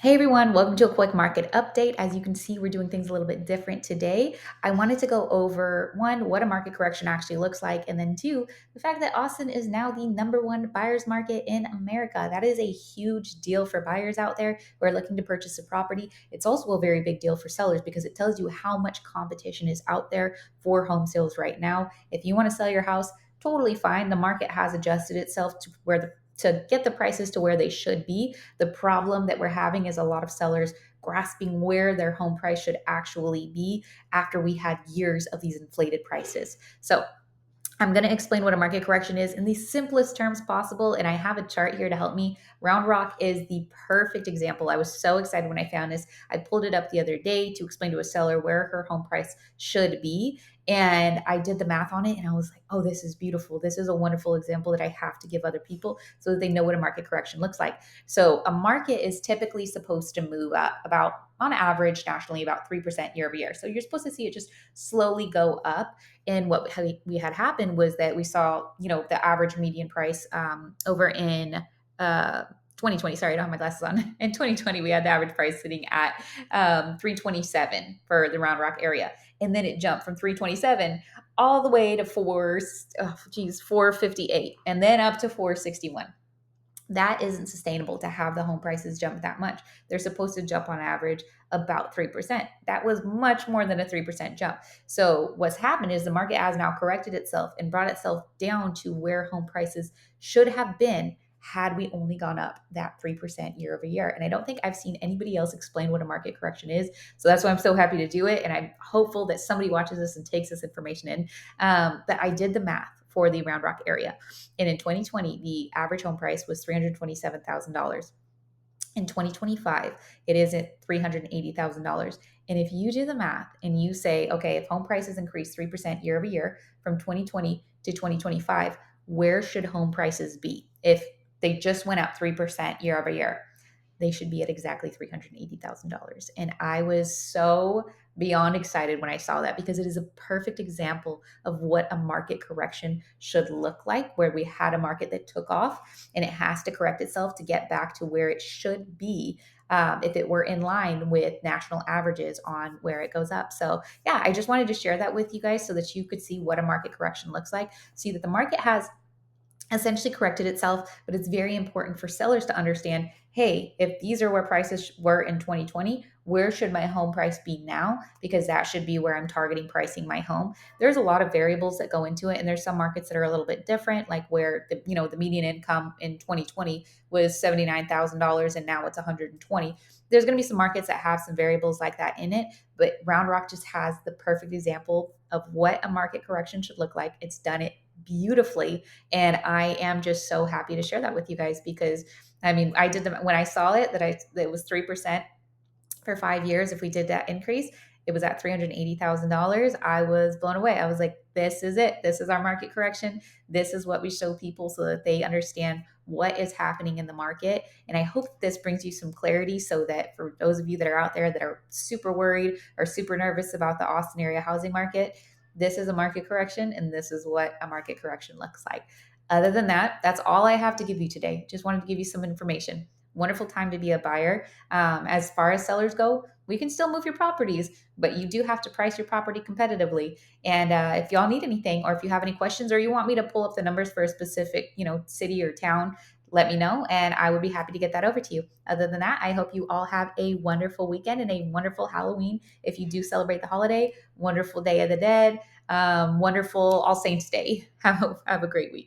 Hey everyone, welcome to a quick market update. As you can see, we're doing things a little bit different today. I wanted to go over one, what a market correction actually looks like, and then two, the fact that Austin is now the number one buyer's market in America. That is a huge deal for buyers out there who are looking to purchase a property. It's also a very big deal for sellers because it tells you how much competition is out there for home sales right now. If you want to sell your house, totally fine. The market has adjusted itself to get the prices to where they should be. The problem that we're having is a lot of sellers grasping where their home price should actually be after we had years of these inflated prices. So, I'm going to explain what a market correction is in the simplest terms possible. And I have a chart here to help me. Round Rock is the perfect example. I was so excited when I found this. I pulled it up the other day to explain to a seller where her home price should be. And I did the math on it and I was like, oh, this is beautiful. This is a wonderful example that I have to give other people so that they know what a market correction looks like. So, a market is typically supposed to move up about, on average, nationally, about 3% year over year. So, you're supposed to see it just slowly go up. And what we had happened was that we saw, the average median price over in uh, 2020. Sorry, I don't have my glasses on. In 2020, we had the average price sitting at 327 for the Round Rock area, and then it jumped from 327 all the way to 458, and then up to 461. That isn't sustainable to have the home prices jump that much. They're supposed to jump on average about 3%. That was much more than a 3% jump. So, what's happened is the market has now corrected itself and brought itself down to where home prices should have been had we only gone up that 3% year over year. And I don't think I've seen anybody else explain what a market correction is. So, that's why I'm so happy to do it. And I'm hopeful that somebody watches this and takes this information in. That I did the math for the Round Rock area. And in 2020, the average home price was $327,000. In 2025, it is at $380,000. And if you do the math and you say, okay, if home prices increase 3% year over year from 2020 to 2025, where should home prices be? If they just went up 3% year over year, they should be at exactly $380,000. And I was so beyond excited when I saw that because it is a perfect example of what a market correction should look like, where we had a market that took off and it has to correct itself to get back to where it should be. If it were in line with national averages on where it goes up. So, yeah, I just wanted to share that with you guys so that you could see what a market correction looks like. See that the market has essentially corrected itself, but it's very important for sellers to understand, hey, if these are where prices were in 2020, where should my home price be now? Because that should be where I'm targeting pricing my home. There's a lot of variables that go into it, and there's some markets that are a little bit different, like where the median income in 2020 was $79,000 and now it's 120. There's going to be some markets that have some variables like that in it, but Round Rock just has the perfect example of what a market correction should look like. It's done it beautifully, and I am just so happy to share that with you guys because I mean, I did them when I saw it that it was 3% for 5 years. If we did that increase, it was at $380,000. I was blown away. I was like, this is it. This is our market correction. This is what we show people so that they understand what is happening in the market. And I hope this brings you some clarity so that for those of you that are out there that are super worried or super nervous about the Austin area housing market, this is a market correction and this is what a market correction looks like. Other than that, that's all I have to give you today. Just wanted to give you some information. Wonderful time to be a buyer. As far as sellers go, we can still move your properties, but you do have to price your property competitively. And if y'all need anything, or if you have any questions, or you want me to pull up the numbers for a specific, city or town, let me know, and I would be happy to get that over to you. Other than that, I hope you all have a wonderful weekend and a wonderful Halloween. If you do celebrate the holiday, wonderful Day of the Dead, wonderful All Saints Day. Have a great week.